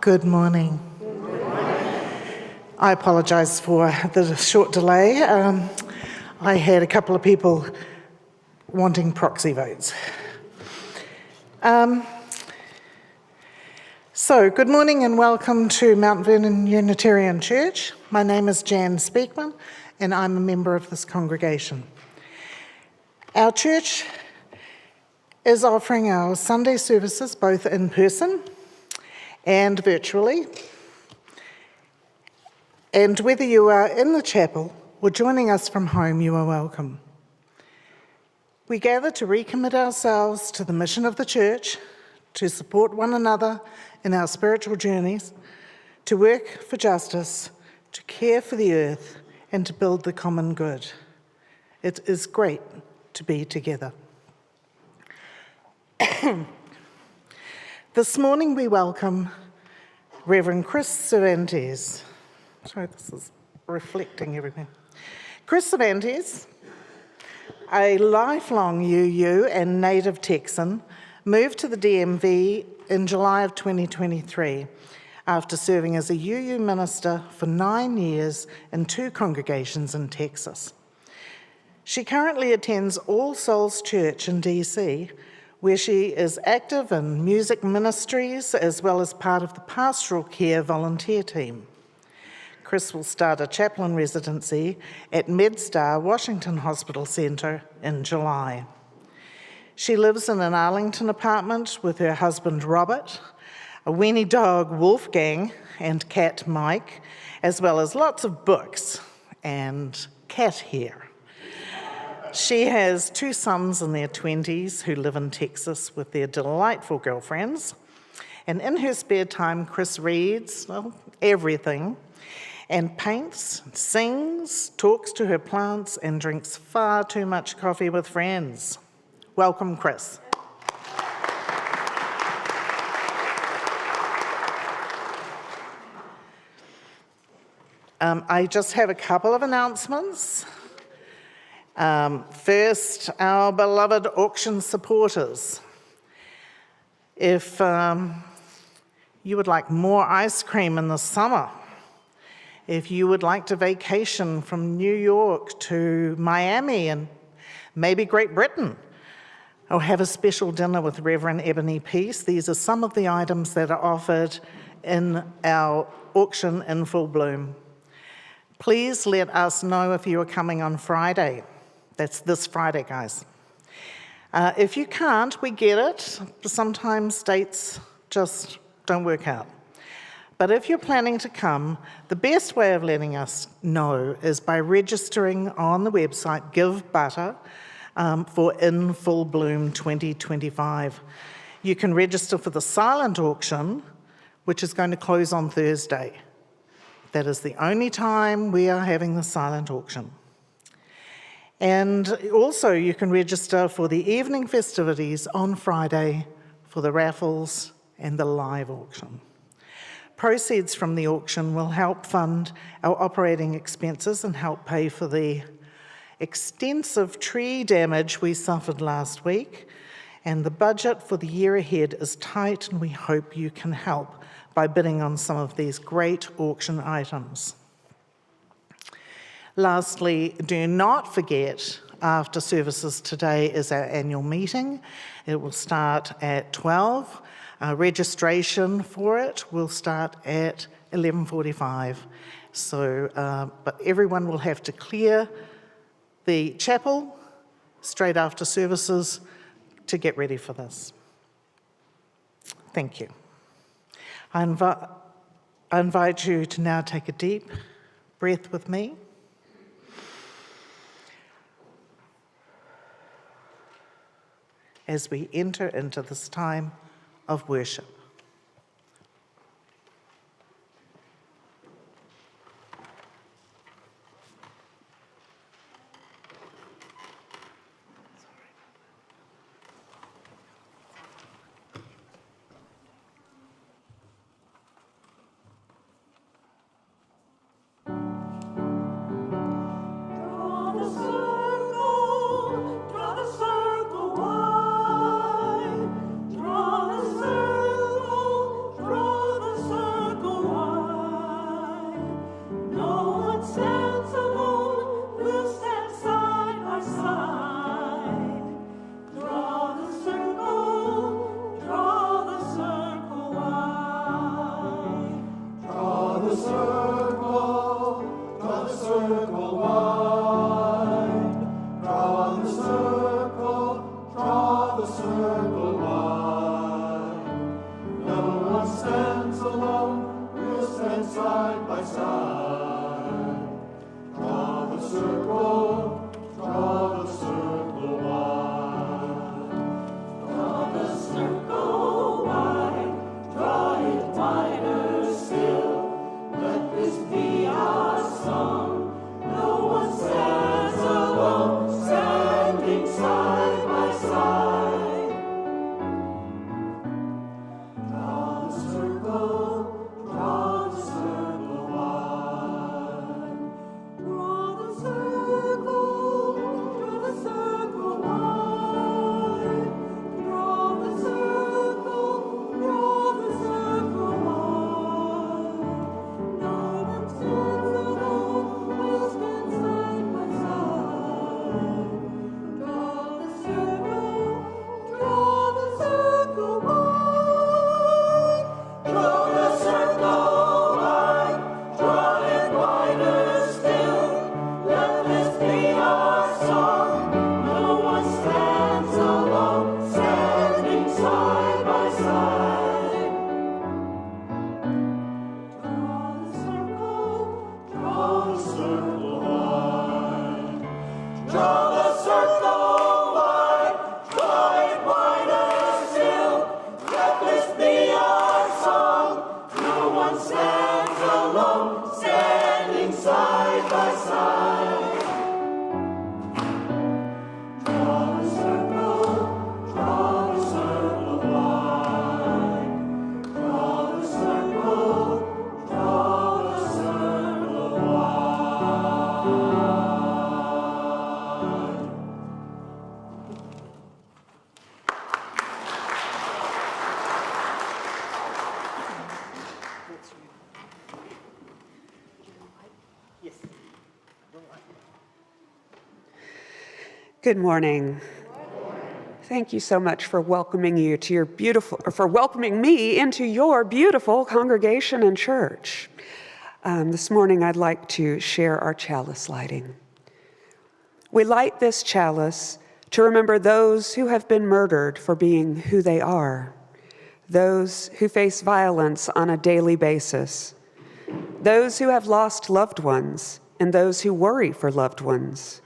Good morning. I apologise for the short delay. I had a couple of people wanting proxy votes. So, good morning and welcome to Mount Vernon Unitarian Church. My name is Jan Speakman and I'm a member of this congregation. Our church is offering our Sunday services both in person and virtually. And whether you are in the chapel or joining us from home, you are welcome. We gather to recommit ourselves to the mission of the church, to support one another in our spiritual journeys, to work for justice, to care for the earth, and to build the common good. It is great to be together. This morning we welcome Rev Kris Cervantes. Sorry, this is reflecting everything. Kris Cervantes, a lifelong UU and native Texan, moved to the DMV in July of 2023 after serving as a UU minister for 9 years in 2 congregations in Texas. She currently attends All Souls Church in DC, where she is active in music ministries as well as part of the pastoral care volunteer team. Kris will start a chaplain residency at MedStar Washington Hospital Centre in July. She lives in an Arlington apartment with her husband Robert, a weenie dog Wolfgang and cat Mike, as well as lots of books and cat hair. She has 2 sons in their 20s who live in Texas with their delightful girlfriends. And in her spare time, Kris reads, well, everything, and paints, sings, talks to her plants, and drinks far too much coffee with friends. Welcome, Kris. I just have a couple of announcements. First, our beloved auction supporters. If you would like more ice cream in the summer, if you would like to vacation from New York to Miami and maybe Great Britain, or have a special dinner with Reverend Ebony Peace, these are some of the items that are offered in our auction in full bloom. Please let us know if you are coming on Friday. That's this Friday, guys. If you can't, we get it. Sometimes dates just don't work out. But if you're planning to come, the best way of letting us know is by registering on the website Give Butter for In Full Bloom 2025. You can register for the silent auction, which is going to close on Thursday. That is the only time we are having the silent auction. And also you can register for the evening festivities on Friday for the raffles and the live auction. Proceeds from the auction will help fund our operating expenses and help pay for the extensive tree damage we suffered last week. And the budget for the year ahead is tight, and we hope you can help by bidding on some of these great auction items. Lastly, do not forget, after services today is our annual meeting. It will start at 12. Registration for it will start at 11:45. So, but everyone will have to clear the chapel straight after services to get ready for this. Thank you. I invite you to now take a deep breath with me. As we enter into this time of worship. Draw the circle wide, draw the circle Good morning. Thank you so much for welcoming me into your beautiful congregation and church. This morning, I'd like to share our chalice lighting. We light this chalice to remember those who have been murdered for being who they are, those who face violence on a daily basis, those who have lost loved ones, and those who worry for loved ones.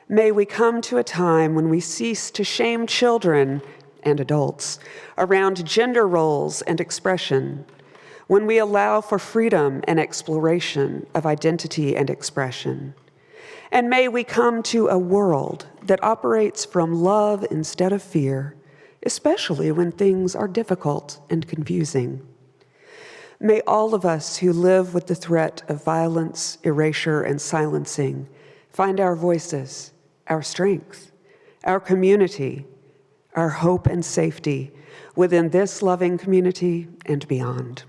May we come to a time when we cease to shame children and adults around gender roles and expression, when we allow for freedom and exploration of identity and expression. And may we come to a world that operates from love instead of fear, especially when things are difficult and confusing. May all of us who live with the threat of violence, erasure, and silencing find our voices, our strength, our community, our hope and safety within this loving community and beyond.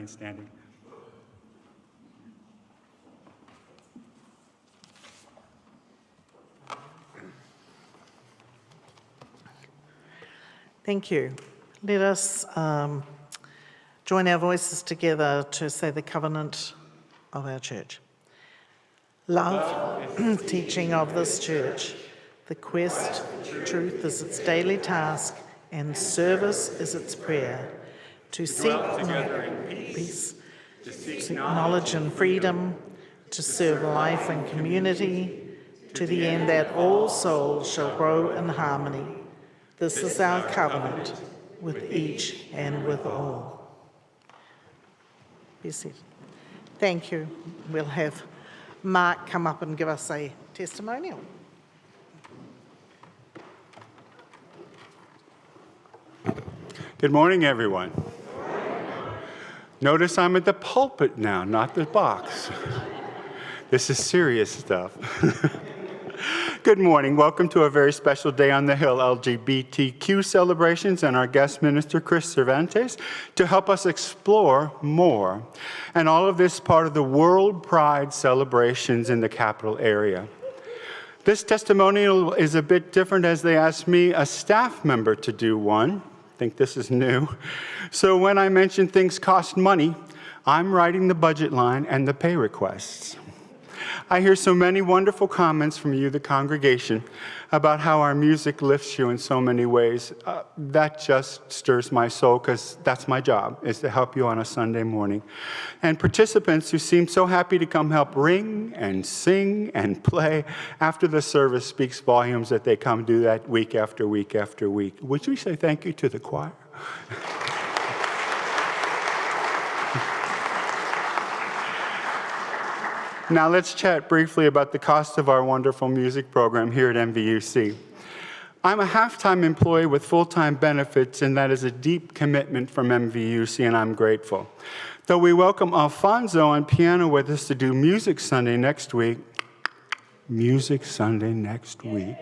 remain standing. Thank you. Let us join our voices together to say the covenant of our church. Love, teaching of this church. The quest for truth is its daily task, and service is its prayer. To seek peace, to seek knowledge and freedom, to serve life and community, to the end that all souls shall grow in harmony. This is our covenant with each and with all. Be seated. Thank you. We'll have Mark come up and give us a testimonial. Good morning, everyone. Notice I'm at the pulpit now, not the box. This is serious stuff. Good morning. Welcome to a very special day on the Hill, LGBTQ celebrations, and our guest minister, Kris Cervantes, to help us explore more. And all of this part of the World Pride celebrations in the capital area. This testimonial is a bit different as they asked me, a staff member, to do one. I think this is new. So when I mention things cost money, I'm writing the budget line and the pay requests. I hear so many wonderful comments from you, the congregation, about how our music lifts you in so many ways. That just stirs my soul, because that's my job, is to help you on a Sunday morning. And participants who seem so happy to come help ring and sing and play after the service speaks volumes that they come do that week after week after week. Would we say thank you to the choir? Now let's chat briefly about the cost of our wonderful music program here at MVUC. I'm a half-time employee with full-time benefits, and that is a deep commitment from MVUC, and I'm grateful. Though we welcome Alfonso on piano with us to do Music Sunday next week. Music Sunday next week.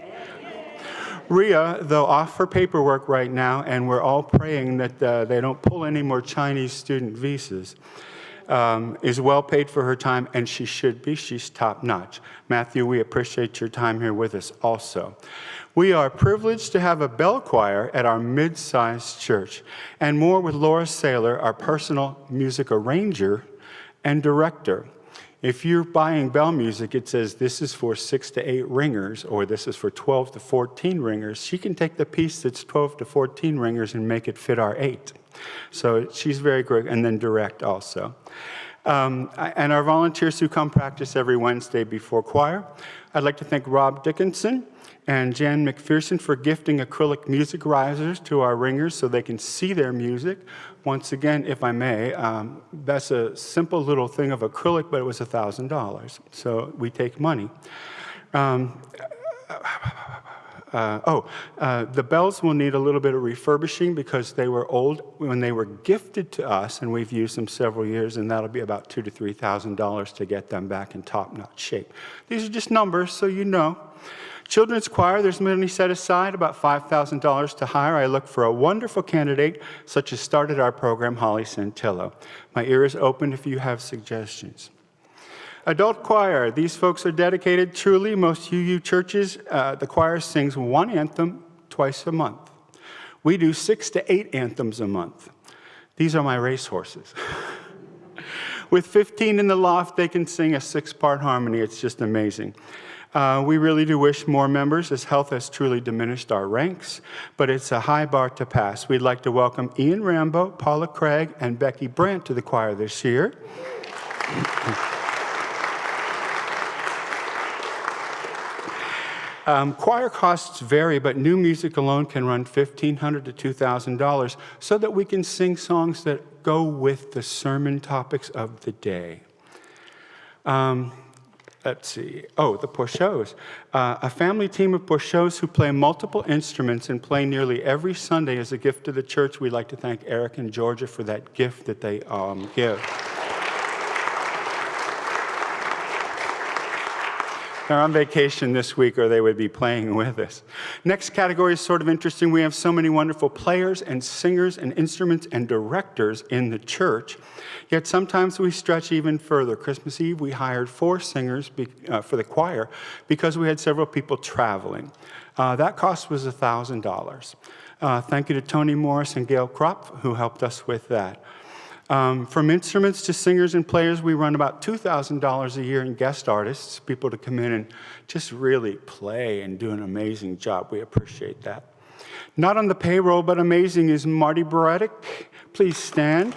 Rhea, though off for paperwork right now, and we're all praying that they don't pull any more Chinese student visas, is well paid for her time, and she should be. She's top-notch. Matthew, we appreciate your time here with us also. We are privileged to have a bell choir at our mid-sized church, and more with Laura Saylor, our personal music arranger and director. If you're buying bell music, it says this is for 6 to 8 ringers, or this is for 12 to 14 ringers. She can take the piece that's 12 to 14 ringers and make it fit our 8. So she's very great, and then direct also. And our volunteers who come practice every Wednesday before choir. I'd like to thank Rob Dickinson and Jan McPherson for gifting acrylic music risers to our ringers so they can see their music. Once again, if I may, that's a simple little thing of acrylic, but it was $1,000, so we take money. The bells will need a little bit of refurbishing because they were old when they were gifted to us, and we've used them several years, and that'll be about $2,000 to $3,000 to get them back in top-notch shape. These are just numbers, so you know. Children's choir, there's money set aside, about $5,000 to hire. I look for a wonderful candidate, such as started our program, Holly Santillo. My ear is open if you have suggestions. Adult choir, these folks are dedicated truly. Most UU churches, the choir sings one anthem twice a month. We do 6 to 8 anthems a month. These are my racehorses. With 15 in the loft, they can sing a 6-part harmony. It's just amazing. We really do wish more members, as health has truly diminished our ranks, but it's a high bar to pass. We'd like to welcome Ian Rambo, Paula Craig, and Becky Brandt to the choir this year. Choir costs vary, but new music alone can run $1,500 to $2,000 so that we can sing songs that go with the sermon topics of the day. Let's see. Oh, the Pochos. A family team of Pochos who play multiple instruments and play nearly every Sunday as a gift to the church. We'd like to thank Eric and Georgia for that gift that they give. They're on vacation this week or they would be playing with us. Next category is sort of interesting. We have so many wonderful players and singers and instruments and directors in the church. Yet sometimes we stretch even further. Christmas Eve, we hired 4 singers for the choir because we had several people traveling. That cost was $1,000. Thank you to Tony Morris and Gail Kropp who helped us with that. From instruments to singers and players, we run about $2,000 a year in guest artists, people to come in and just really play and do an amazing job. We appreciate that. Not on the payroll, but amazing is Marty Beretic. Please stand.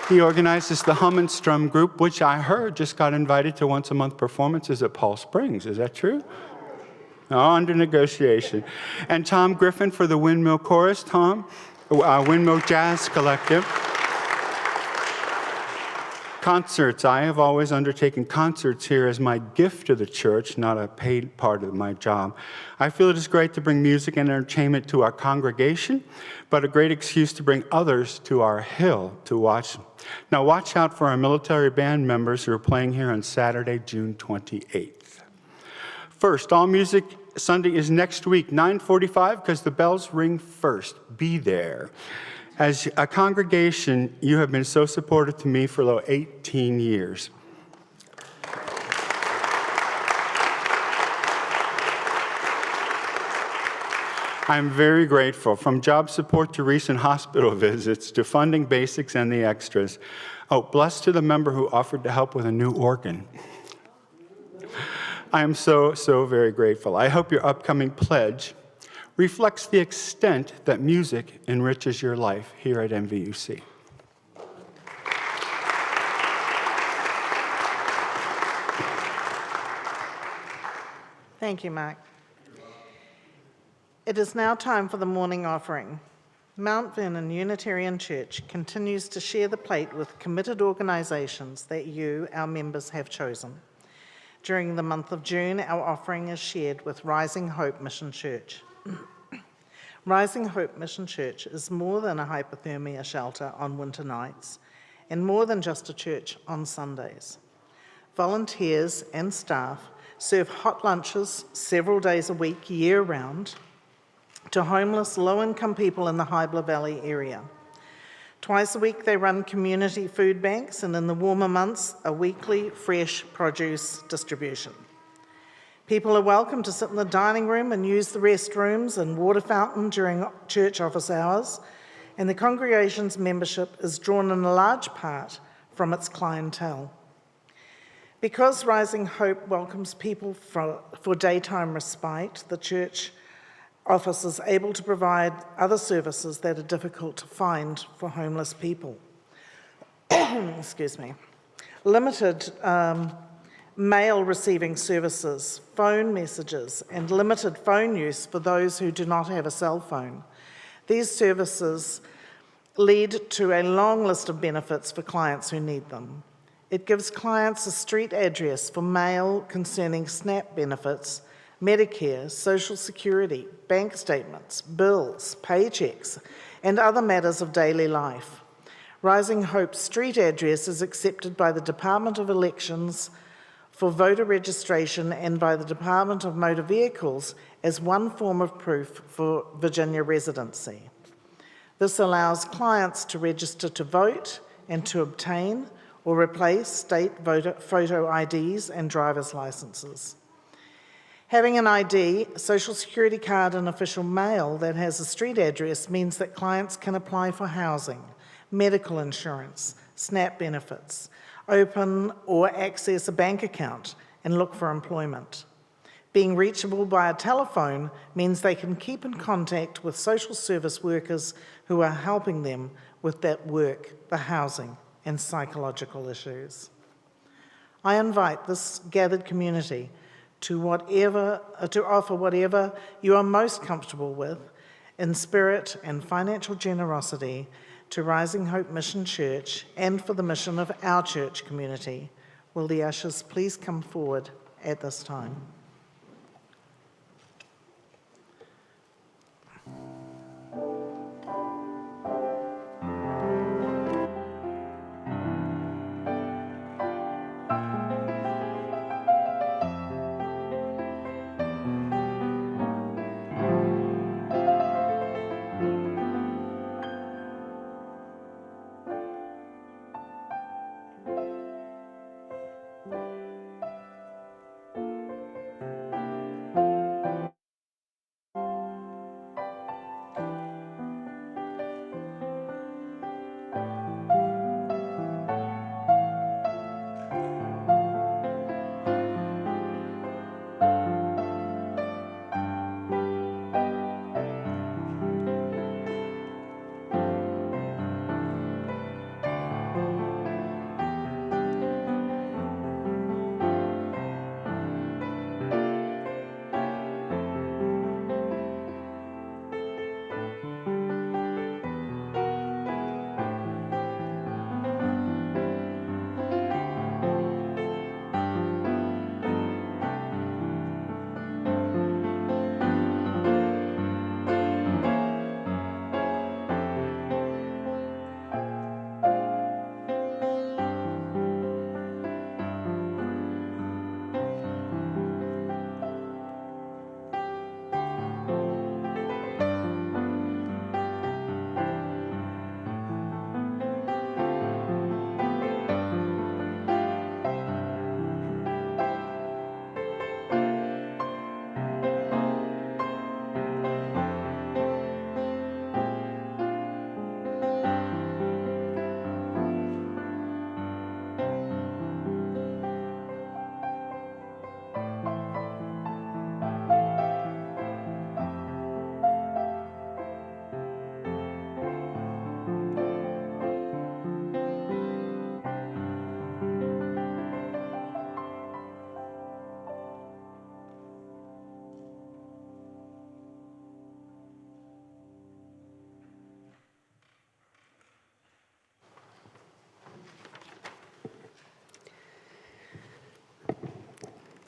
He organizes the Hum and Strum group, which I heard just got invited to once-a-month performances at Palm Springs. Is that true? Under negotiation. And Tom Griffin for the Windmill Chorus. Tom, Windmill Jazz Collective. Concerts. I have always undertaken concerts here as my gift to the church, not a paid part of my job. I feel it is great to bring music and entertainment to our congregation, but a great excuse to bring others to our hill to watch. Now watch out for our military band members who are playing here on Saturday, June 28th. First, All Music Sunday is next week, 9:45, because the bells ring first. Be there. As a congregation, you have been so supportive to me for about 18 years. I'm very grateful. From job support to recent hospital visits to funding basics and the extras. Oh, blessed to the member who offered to help with a new organ. I am so very grateful. I hope your upcoming pledge reflects the extent that music enriches your life here at MVUC. Thank you, Mark. It is now time for the morning offering. Mount Vernon Unitarian Church continues to share the plate with committed organisations that you, our members, have chosen. During the month of June, our offering is shared with Rising Hope Mission Church. Rising Hope Mission Church is more than a hypothermia shelter on winter nights, and more than just a church on Sundays. Volunteers and staff serve hot lunches several days a week, year-round, to homeless, low-income people in the Hybla Valley area. Twice a week they run community food banks, and in the warmer months, a weekly fresh produce distribution. People are welcome to sit in the dining room and use the restrooms and water fountain during church office hours, and the congregation's membership is drawn in a large part from its clientele. Because Rising Hope welcomes people for daytime respite, the church office is able to provide other services that are difficult to find for homeless people. Excuse me. Limited mail receiving services, phone messages, and limited phone use for those who do not have a cell phone. These services lead to a long list of benefits for clients who need them. It gives clients a street address for mail concerning SNAP benefits, Medicare, Social Security, bank statements, bills, paychecks, and other matters of daily life. Rising Hope's street address is accepted by the Department of Elections for voter registration and by the Department of Motor Vehicles as one form of proof for Virginia residency. This allows clients to register to vote and to obtain or replace state photo IDs and driver's licenses. Having an ID, Social Security card, and official mail that has a street address means that clients can apply for housing, medical insurance, SNAP benefits, open or access a bank account, and look for employment. Being reachable by a telephone means they can keep in contact with social service workers who are helping them with that work, the housing, and psychological issues. I invite this gathered community to offer whatever you are most comfortable with in spirit and financial generosity to Rising Hope Mission Church and for the mission of our church community. Will the ushers please come forward at this time?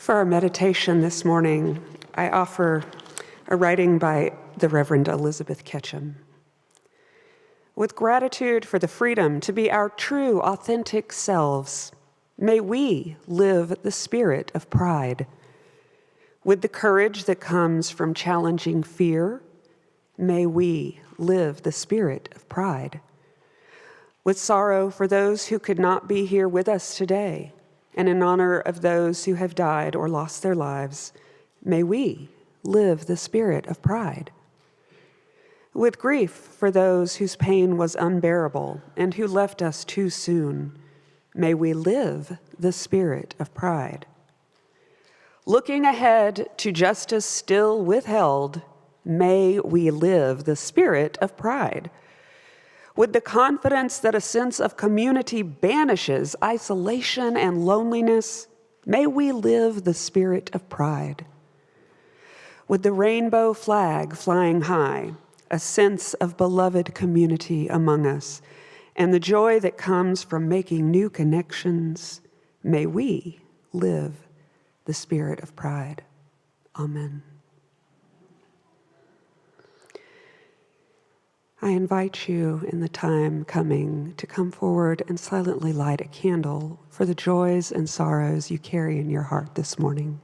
For our meditation this morning, I offer a writing by the Reverend Elizabeth Ketchum. With gratitude for the freedom to be our true, authentic selves, may we live the spirit of pride. With the courage that comes from challenging fear, may we live the spirit of pride. With sorrow for those who could not be here with us today, and in honor of those who have died or lost their lives, may we live the spirit of pride. With grief for those whose pain was unbearable and who left us too soon, may we live the spirit of pride. Looking ahead to justice still withheld, may we live the spirit of pride. With the confidence that a sense of community banishes isolation and loneliness, may we live the spirit of pride. With the rainbow flag flying high, a sense of beloved community among us, and the joy that comes from making new connections, may we live the spirit of pride. Amen. I invite you in the time coming to come forward and silently light a candle for the joys and sorrows you carry in your heart this morning.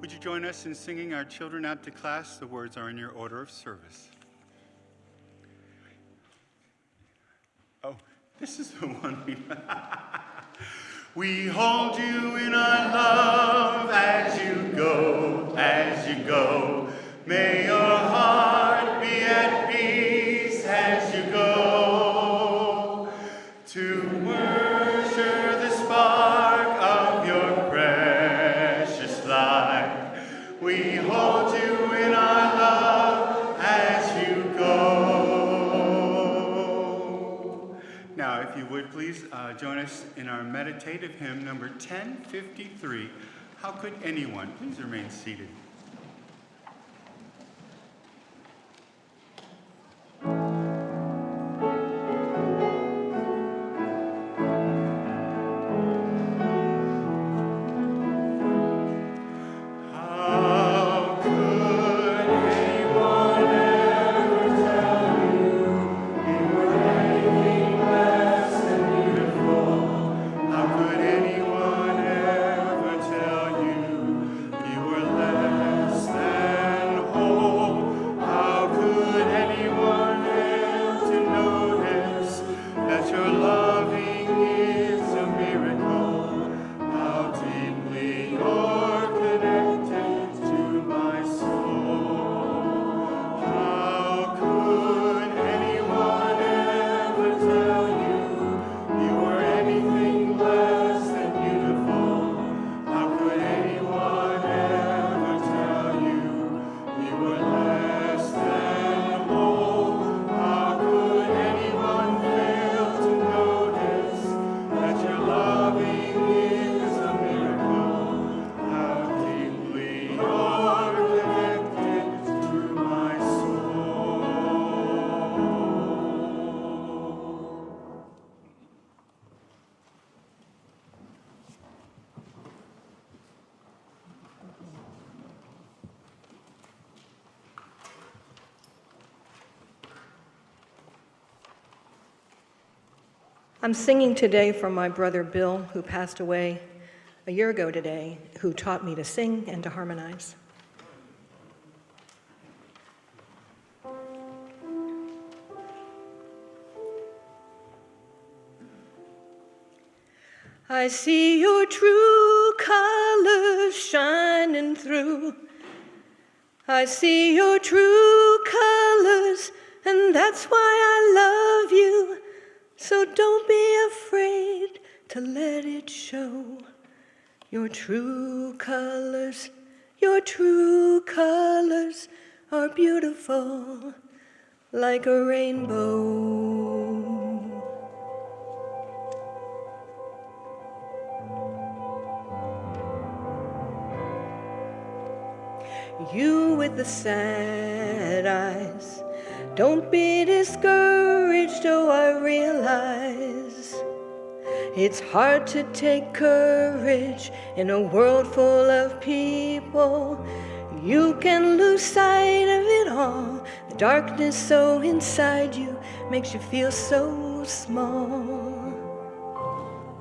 Would you join us in singing our children out to class? The words are in your order of service. Oh, this is the one we hold you in our love as you go, as you go. May your heart be at peace as you go to worship the spark of your precious light. We hold you in our love as you go. Now, if you would please join us in our meditative hymn number 1053, How Could Anyone? Please remain seated. I'm singing today for my brother Bill, who passed away a year ago today, who taught me to sing and to harmonize. I see your true colors shining through. I see your true colors, and that's why I love you. So don't be afraid to let it show. Your true colors are beautiful like a rainbow. You with the sad eyes, don't be discouraged, oh, I realize it's hard to take courage in a world full of people. You can lose sight of it all. The darkness so inside you makes you feel so small.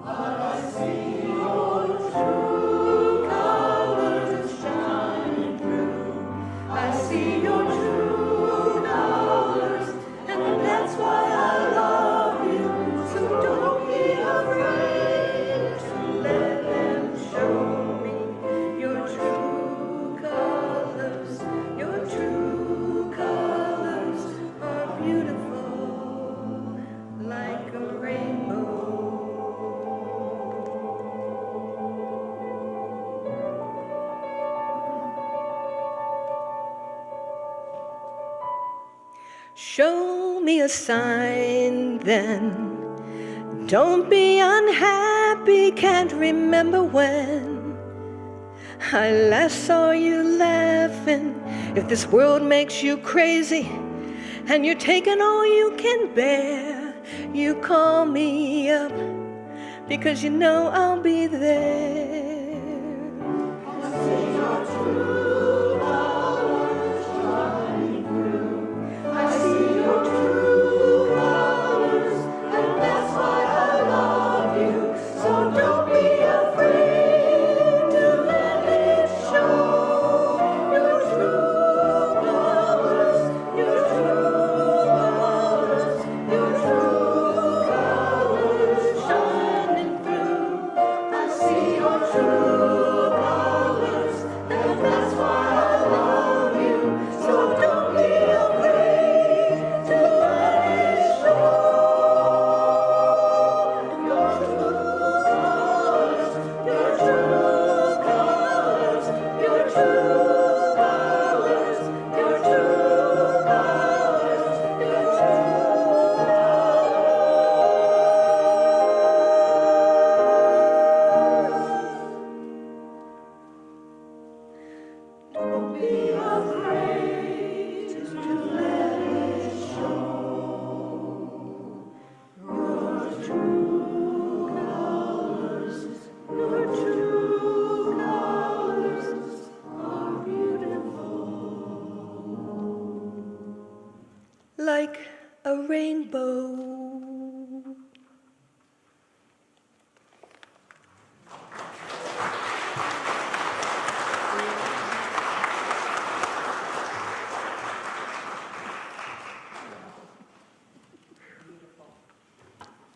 But I see your true colors shining through. I see your true colors, and that's why I love you. So don't be afraid to let them show me your true colors. Your true colors are beautiful like a rainbow. Show me a sign then. Don't be unhappy, can't remember when I last saw you laughing. If this world makes you crazy and you're taking all you can bear, you call me up because you know I'll be there. I see your true colors shining through. I see your true colors, and that's why I love you. So don't be afraid to let it show.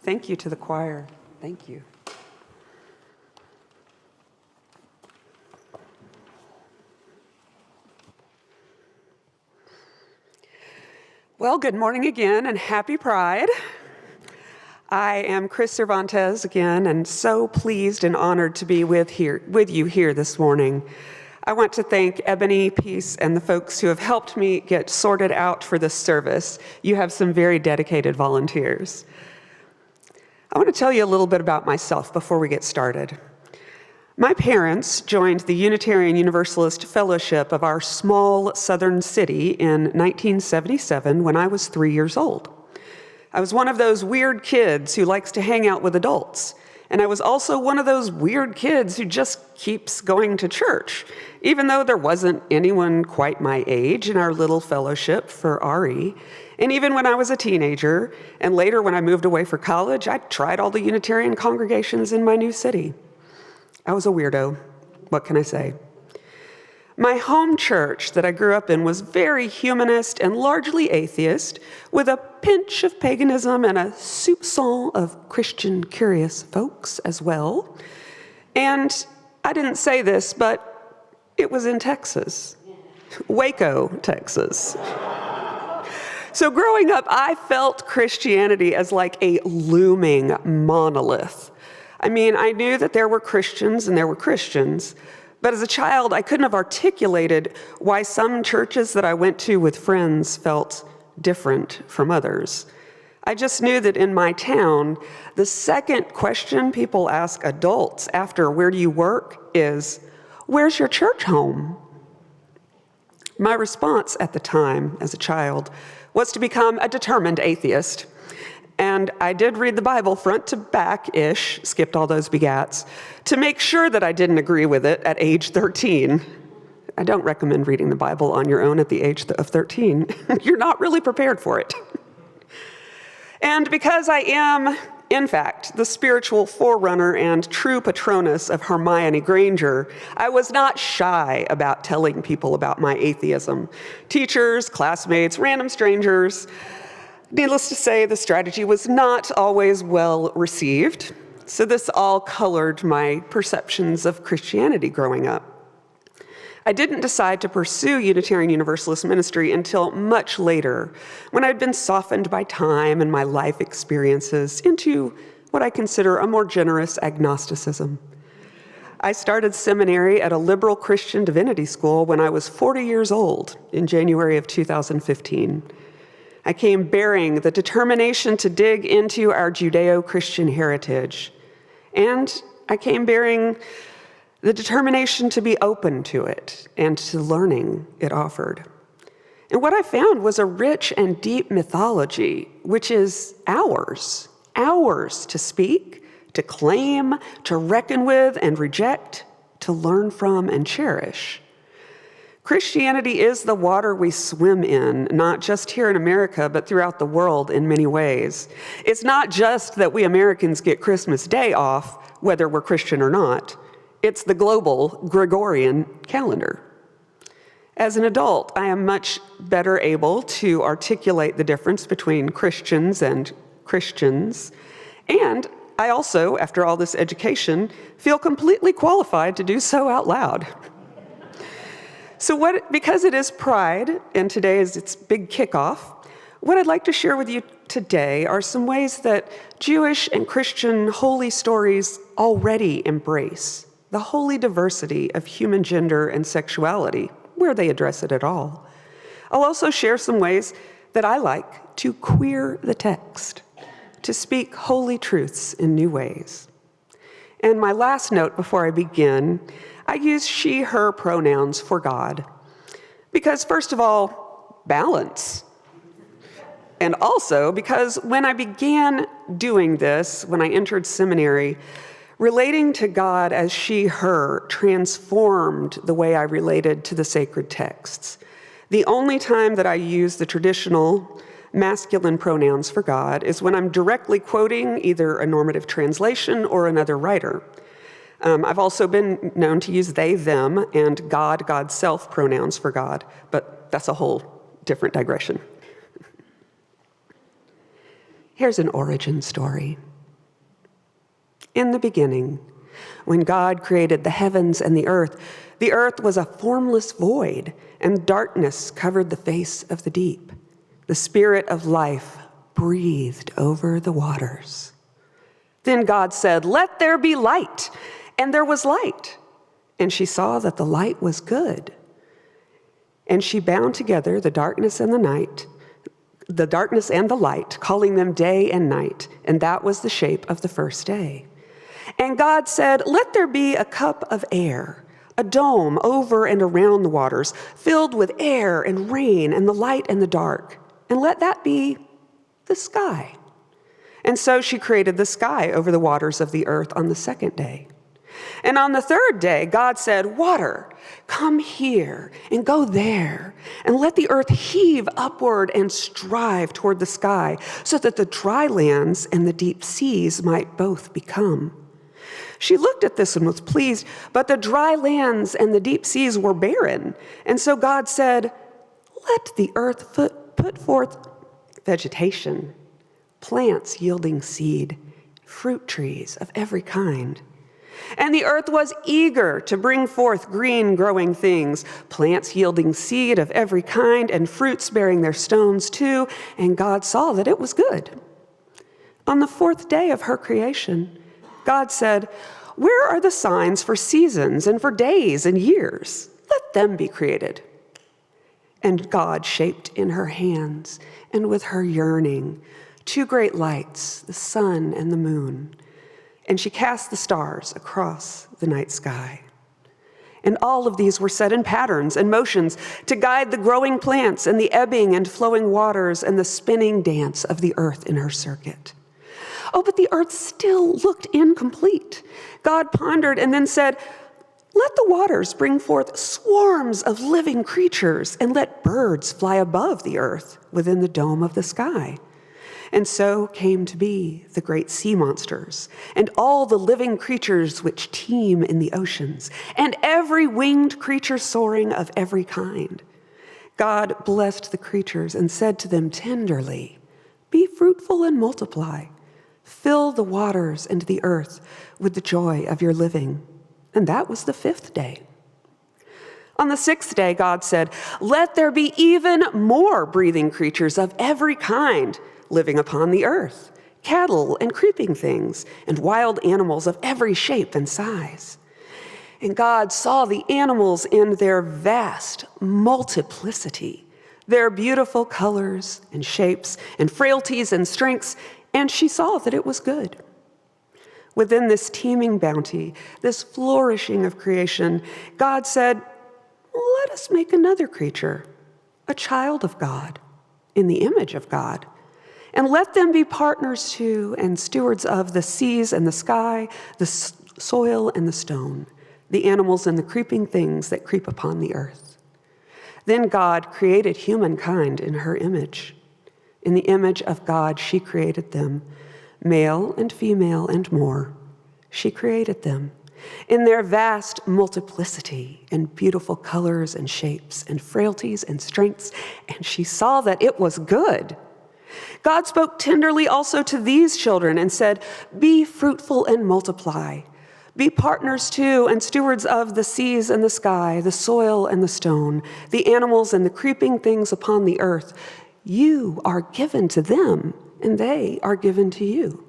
Thank you to the choir. Thank you. Well, good morning again and happy Pride. I am Kris Cervantes again and so pleased and honored to be with you here this morning. I want to thank Ebony, Peace, and the folks who have helped me get sorted out for this service. You have some very dedicated volunteers. I want to tell you a little bit about myself before we get started. My parents joined the Unitarian Universalist Fellowship of our small southern city in 1977 when I was 3 years old. I was one of those weird kids who likes to hang out with adults, and I was also one of those weird kids who just keeps going to church, even though there wasn't anyone quite my age in our little fellowship for RE. And even when I was a teenager, and later when I moved away for college, I tried all the Unitarian congregations in my new city. I was a weirdo. What can I say? My home church that I grew up in was very humanist and largely atheist, with a pinch of paganism and a soupçon of Christian curious folks as well. And I didn't say this, but it was in Texas, Waco, Texas. So growing up, I felt Christianity as like a looming monolith. I mean, I knew that there were Christians and there were Christians, but as a child, I couldn't have articulated why some churches that I went to with friends felt different from others. I just knew that in my town, the second question people ask adults after "where do you work?" is, "Where's your church home?" My response at the time, as a child, was to become a determined atheist. And I did read the Bible front to back-ish, skipped all those begats, to make sure that I didn't agree with it at age 13. I don't recommend reading the Bible on your own at the age of 13. You're not really prepared for it. And because I am, in fact, the spiritual forerunner and true patronus of Hermione Granger, I was not shy about telling people about my atheism. Teachers, classmates, random strangers. Needless to say, the strategy was not always well received, so this all colored my perceptions of Christianity growing up. I didn't decide to pursue Unitarian Universalist ministry until much later, when I'd been softened by time and my life experiences into what I consider a more generous agnosticism. I started seminary at a liberal Christian divinity school when I was 40 years old in January of 2015. I came bearing the determination to dig into our Judeo-Christian heritage, and I came bearing the determination to be open to it and to learning it offered. And what I found was a rich and deep mythology, which is ours to speak, to claim, to reckon with and reject, to learn from and cherish. Christianity is the water we swim in, not just here in America, but throughout the world in many ways. It's not just that we Americans get Christmas Day off, whether we're Christian or not. It's the global Gregorian calendar. As an adult, I am much better able to articulate the difference between Christians and Christians. And I also, after all this education, feel completely qualified to do so out loud. So because it is Pride, and today is its big kickoff, what I'd like to share with you today are some ways that Jewish and Christian holy stories already embrace the holy diversity of human gender and sexuality, where they address it at all. I'll also share some ways that I like to queer the text, to speak holy truths in new ways. And my last note before I begin, I use she, her pronouns for God. Because first of all, balance. And also because when I began doing this, when I entered seminary, relating to God as she, her transformed the way I related to the sacred texts. The only time that I use the traditional masculine pronouns for God is when I'm directly quoting either a normative translation or another writer. I've also been known to use they, them, and God, God's self pronouns for God, but that's a whole different digression. Here's an origin story. In the beginning, when God created the heavens and the earth was a formless void, and darkness covered the face of the deep. The Spirit of life breathed over the waters. Then God said, "Let there be light," and there was light. And she saw that the light was good. And she bound together the darkness and the light, calling them day and night, and that was the shape of the first day. And God said, "Let there be a cup of air, a dome over and around the waters, filled with air and rain and the light and the dark, and let that be the sky." And so she created the sky over the waters of the earth on the second day. And on the third day, God said, "Water, come here and go there, and let the earth heave upward and strive toward the sky, so that the dry lands and the deep seas might both become." She looked at this and was pleased, but the dry lands and the deep seas were barren. And so God said, "Let the earth put forth vegetation, plants yielding seed, fruit trees of every kind." And the earth was eager to bring forth green growing things, plants yielding seed of every kind, and fruits bearing their stones too. And God saw that it was good. On the fourth day of her creation, God said, "Where are the signs for seasons and for days and years? Let them be created." And God shaped in her hands and with her yearning 2 great lights, the sun and the moon. And she cast the stars across the night sky. And all of these were set in patterns and motions to guide the growing plants and the ebbing and flowing waters and the spinning dance of the earth in her circuit. Oh, but the earth still looked incomplete. God pondered and then said, "Let the waters bring forth swarms of living creatures, and let birds fly above the earth within the dome of the sky." And so came to be the great sea monsters, and all the living creatures which teem in the oceans, and every winged creature soaring of every kind. God blessed the creatures and said to them tenderly, "Be fruitful and multiply. Fill the waters and the earth with the joy of your living." And that was the 5th day. On the 6th day, God said, "Let there be even more breathing creatures of every kind living upon the earth, cattle and creeping things, and wild animals of every shape and size." And God saw the animals in their vast multiplicity, their beautiful colors and shapes and frailties and strengths, and she saw that it was good. Within this teeming bounty, this flourishing of creation, God said, "Let us make another creature, a child of God, in the image of God. And let them be partners to and stewards of the seas and the sky, the soil and the stone, the animals and the creeping things that creep upon the earth." Then God created humankind in her image. In the image of God, she created them, male and female and more. She created them in their vast multiplicity and beautiful colors and shapes and frailties and strengths, and she saw that it was good. God spoke tenderly also to these children and said, "Be fruitful and multiply. Be partners to and stewards of the seas and the sky, the soil and the stone, the animals and the creeping things upon the earth. You are given to them, and they are given to you."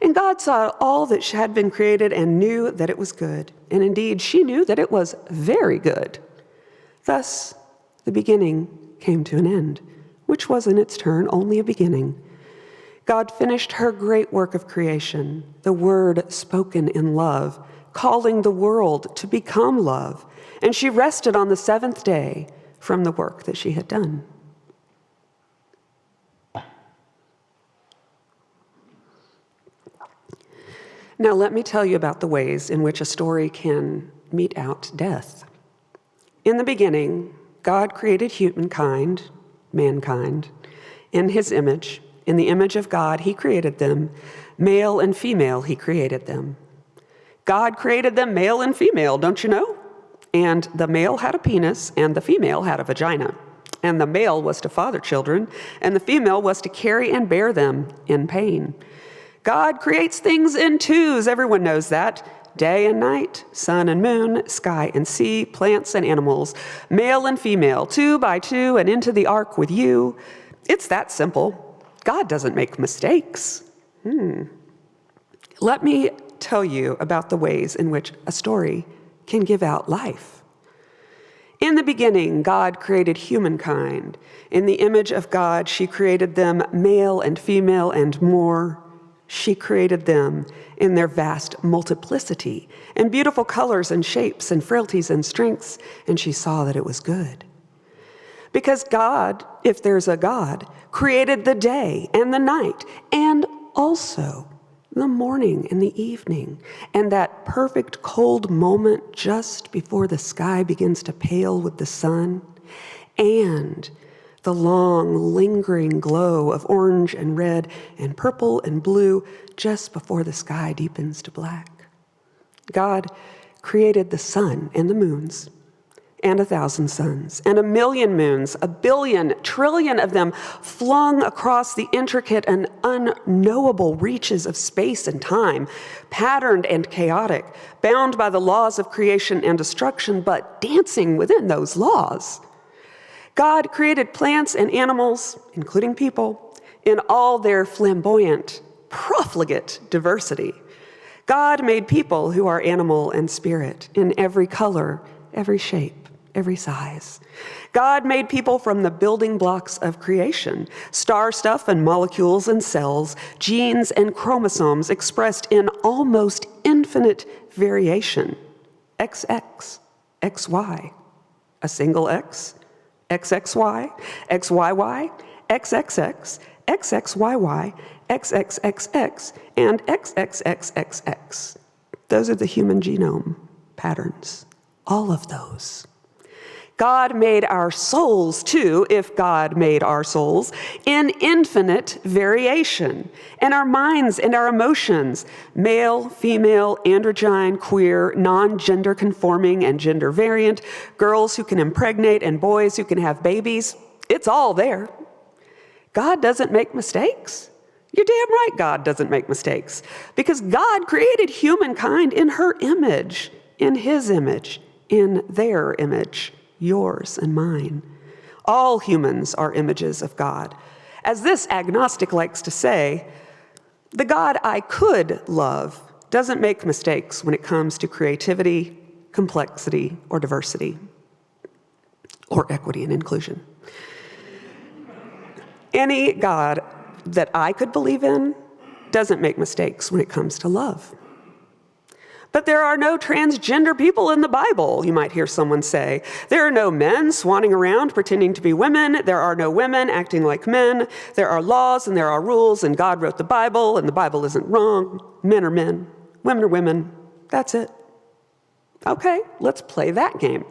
And God saw all that had been created and knew that it was good. And indeed, she knew that it was very good. Thus, the beginning came to an end, which was in its turn only a beginning. God finished her great work of creation, the word spoken in love, calling the world to become love, and she rested on the 7th day from the work that she had done. Now let me tell you about the ways in which a story can mete out death. In the beginning, God created humankind, mankind, in his image. In the image of God, he created them. Male and female, he created them. God created them male and female, don't you know? And the male had a penis, and the female had a vagina. And the male was to father children, and the female was to carry and bear them in pain. God creates things in twos. Everyone knows that. Day and night, sun and moon, sky and sea, plants and animals, male and female, 2 by 2, and into the ark with you. It's that simple. God doesn't make mistakes. Let me tell you about the ways in which a story can give out life. In the beginning, God created humankind. In the image of God, she created them male and female and more. She created them in their vast multiplicity and beautiful colors and shapes and frailties and strengths, and she saw that it was good. Because God, if there's a God, created the day and the night and also the morning and the evening, and that perfect cold moment just before the sky begins to pale with the sun, and the long, lingering glow of orange and red and purple and blue just before the sky deepens to black. God created the sun and the moons, and 1,000 suns, and 1,000,000 moons, 1,000,000,000 trillion of them flung across the intricate and unknowable reaches of space and time, patterned and chaotic, bound by the laws of creation and destruction, but dancing within those laws. God created plants and animals, including people, in all their flamboyant, profligate diversity. God made people who are animal and spirit in every color, every shape, every size. God made people from the building blocks of creation, star stuff and molecules and cells, genes and chromosomes expressed in almost infinite variation. XX, XY, a single X, XXY, XYY, XXX, XXYY, XXXX, and XXXXX. Those are the human genome patterns, all of those. God made our souls too, if God made our souls, in infinite variation, and our minds and our emotions, male, female, androgyne, queer, non-gender conforming and gender variant, girls who can impregnate and boys who can have babies. It's all there. God doesn't make mistakes. You're damn right God doesn't make mistakes, because God created humankind in her image, in his image, in their image. Yours and mine. All humans are images of God. As this agnostic likes to say, the God I could love doesn't make mistakes when it comes to creativity, complexity, or diversity, or equity and inclusion. Any God that I could believe in doesn't make mistakes when it comes to love. But there are no transgender people in the Bible, you might hear someone say. There are no men swanning around pretending to be women. There are no women acting like men. There are laws and there are rules, and God wrote the Bible, and the Bible isn't wrong. Men are men, women are women. That's it. Okay, let's play that game.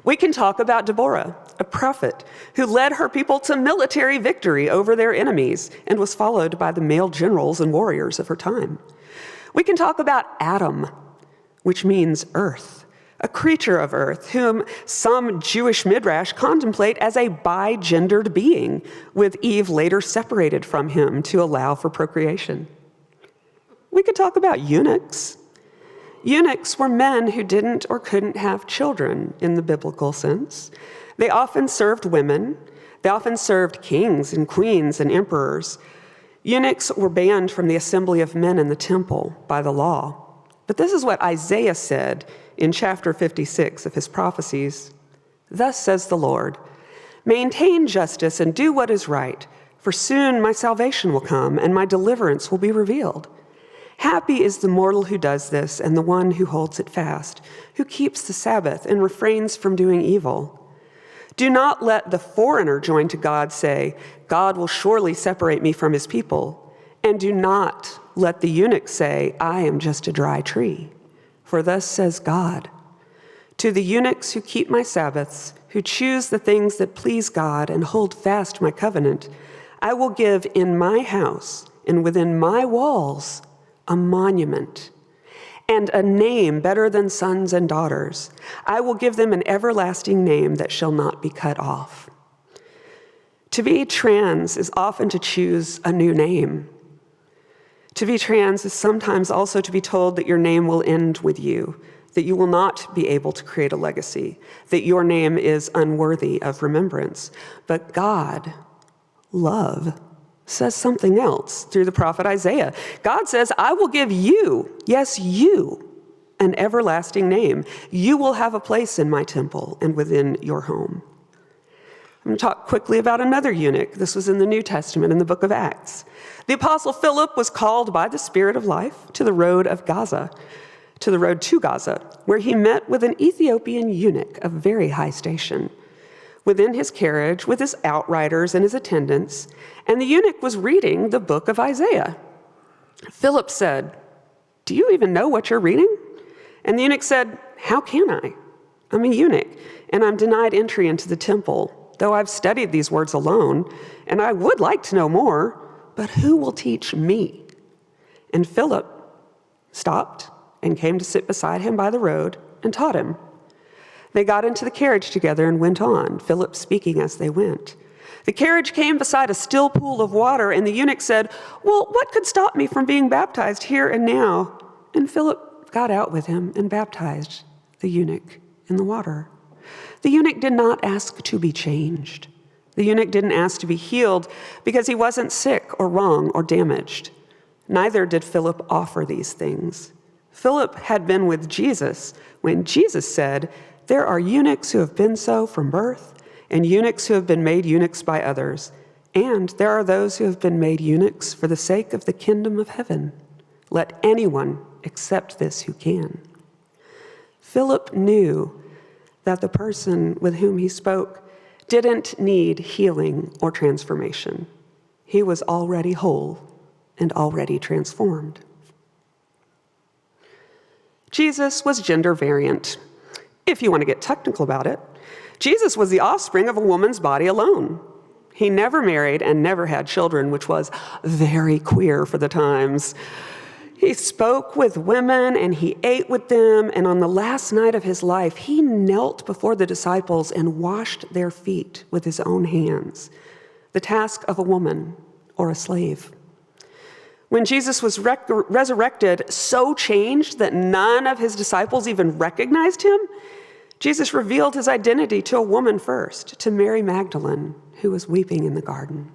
We can talk about Deborah, a prophet who led her people to military victory over their enemies and was followed by the male generals and warriors of her time. We can talk about Adam, which means earth, a creature of earth, whom some Jewish midrash contemplate as a bi-gendered being, with Eve later separated from him to allow for procreation. We could talk about eunuchs. Eunuchs were men who didn't or couldn't have children in the biblical sense. They often served women. They often served kings and queens and emperors. Eunuchs were banned from the assembly of men in the temple by the law. But this is what Isaiah said in chapter 56 of his prophecies. Thus says the Lord, maintain justice and do what is right, for soon my salvation will come and my deliverance will be revealed. Happy is the mortal who does this and the one who holds it fast, who keeps the Sabbath and refrains from doing evil. Do not let the foreigner join to God say, God will surely separate me from his people. And do not let the eunuch say, I am just a dry tree. For thus says God, to the eunuchs who keep my Sabbaths, who choose the things that please God and hold fast my covenant, I will give in my house and within my walls a monument and a name better than sons and daughters. I will give them an everlasting name that shall not be cut off. To be trans is often to choose a new name. To be trans is sometimes also to be told that your name will end with you, that you will not be able to create a legacy, that your name is unworthy of remembrance. But God, love, says something else through the prophet Isaiah. God says, I will give you, yes, you, an everlasting name. You will have a place in my temple and within your home. I'm going to talk quickly about another eunuch. This was in the New Testament, in the book of Acts. The apostle Philip was called by the Spirit of life to the road to Gaza, where he met with an Ethiopian eunuch of very high station. Within his carriage, with his outriders and his attendants, and the eunuch was reading the book of Isaiah. Philip said, "Do you even know what you're reading?" And the eunuch said, "How can I? I'm a eunuch, and I'm denied entry into the temple, though I've studied these words alone, and I would like to know more, but who will teach me?" And Philip stopped and came to sit beside him by the road and taught him. They got into the carriage together and went on, Philip speaking as they went. The carriage came beside a still pool of water, and the eunuch said, "Well, what could stop me from being baptized here and now?" And Philip got out with him and baptized the eunuch in the water. The eunuch did not ask to be changed. The eunuch didn't ask to be healed because he wasn't sick or wrong or damaged. Neither did Philip offer these things. Philip had been with Jesus when Jesus said, "There are eunuchs who have been so from birth, and eunuchs who have been made eunuchs by others, and there are those who have been made eunuchs for the sake of the kingdom of heaven. Let anyone accept this who can." Philip knew that the person with whom he spoke didn't need healing or transformation. He was already whole and already transformed. Jesus was gender variant. If you want to get technical about it, Jesus was the offspring of a woman's body alone. He never married and never had children, which was very queer for the times. He spoke with women and he ate with them, and on the last night of his life, he knelt before the disciples and washed their feet with his own hands, the task of a woman or a slave. When Jesus was resurrected, so changed that none of his disciples even recognized him, Jesus revealed his identity to a woman first, to Mary Magdalene, who was weeping in the garden.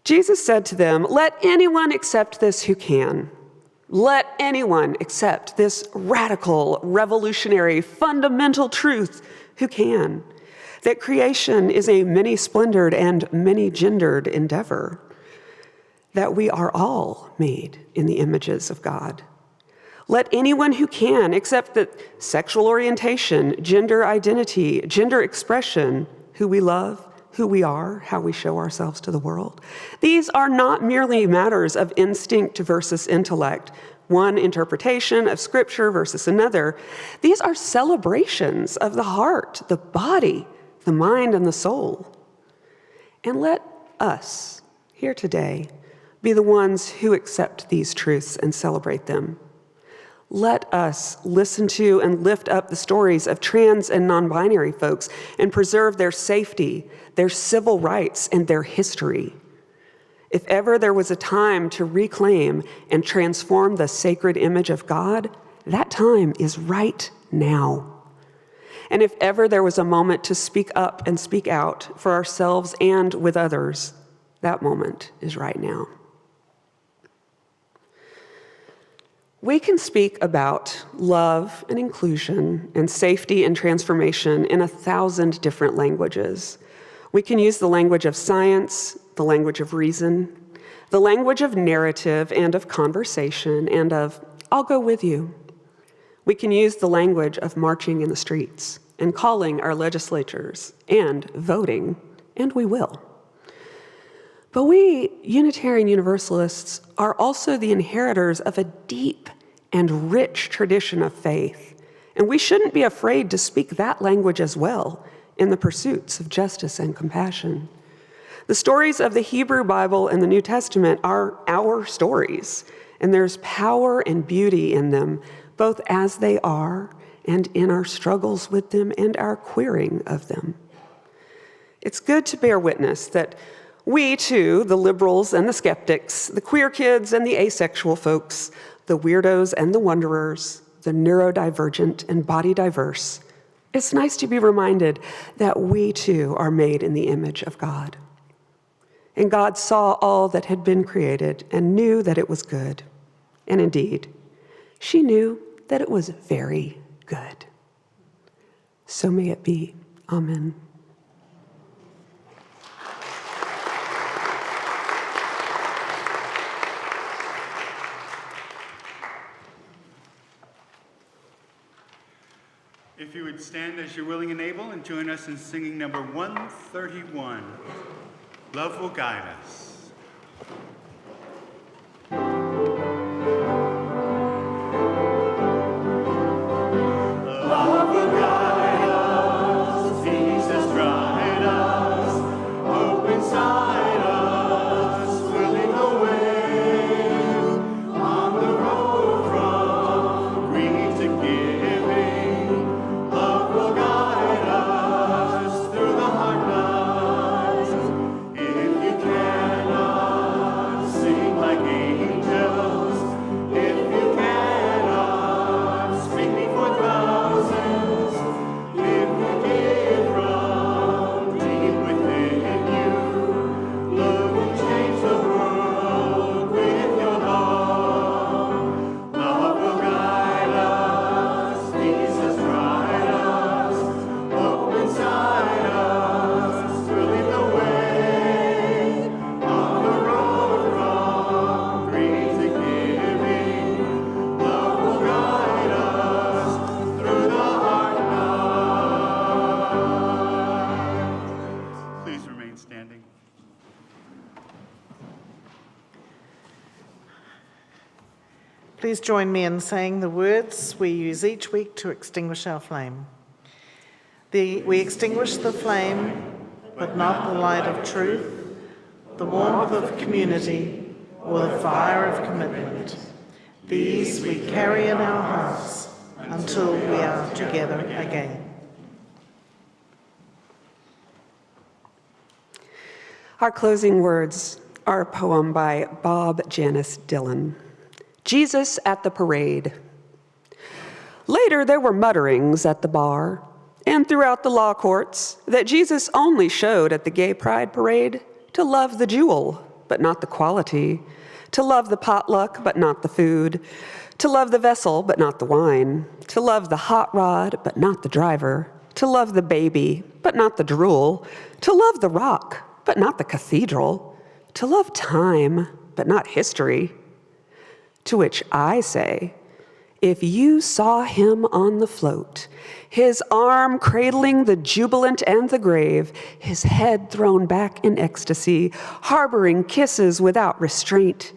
Jesus said to them, "Let anyone accept this who can. Let anyone accept this radical, revolutionary, fundamental truth who can, that creation is a many-splendored and many-gendered endeavor, that we are all made in the images of God. Let anyone who can accept that sexual orientation, gender identity, gender expression, who we love, who we are, how we show ourselves to the world. These are not merely matters of instinct versus intellect, one interpretation of Scripture versus another. These are celebrations of the heart, the body, the mind, and the soul. And let us, here today, be the ones who accept these truths and celebrate them. Let us listen to and lift up the stories of trans and non-binary folks and preserve their safety, their civil rights, and their history. If ever there was a time to reclaim and transform the sacred image of God, that time is right now. And if ever there was a moment to speak up and speak out for ourselves and with others, that moment is right now. We can speak about love and inclusion and safety and transformation in 1,000 different languages. We can use the language of science, the language of reason, the language of narrative and of conversation and of, "I'll go with you." We can use the language of marching in the streets and calling our legislatures and voting, and we will. But we Unitarian Universalists are also the inheritors of a deep and rich tradition of faith, and we shouldn't be afraid to speak that language as well in the pursuits of justice and compassion. The stories of the Hebrew Bible and the New Testament are our stories, and there's power and beauty in them, both as they are and in our struggles with them and our queering of them. It's good to bear witness that We too, the liberals and the skeptics, the queer kids and the asexual folks, the weirdos and the wanderers, the neurodivergent and body diverse, it's nice to be reminded that we too are made in the image of God. And God saw all that had been created and knew that it was good. And indeed, she knew that it was very good. So may it be. Amen. If you would stand as you're willing and able and join us in singing number 131, Love Will Guide Us. Please join me in saying the words we use each week to extinguish our flame. We extinguish the flame, but not the light of truth, the warmth of community, or the fire of commitment. These we carry in our hearts until we are together again. Our closing words are a poem by Bob Janice Dillon. Jesus at the Parade. Later, there were mutterings at the bar and throughout the law courts that Jesus only showed at the gay pride parade to love the jewel, but not the quality, to love the potluck, but not the food, to love the vessel, but not the wine, to love the hot rod, but not the driver, to love the baby, but not the drool, to love the rock, but not the cathedral, to love time, but not history. To which I say, if you saw him on the float, his arm cradling the jubilant and the grave, his head thrown back in ecstasy, harboring kisses without restraint,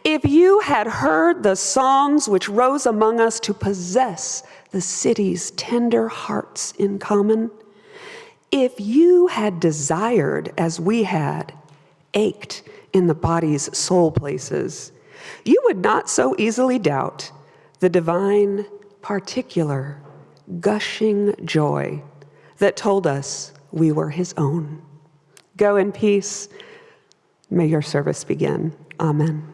if you had heard the songs which rose among us to possess the city's tender hearts in common, if you had desired as we had, ached in the body's soul places, you would not so easily doubt the divine, particular, gushing joy that told us we were his own. Go in peace. May your service begin. Amen.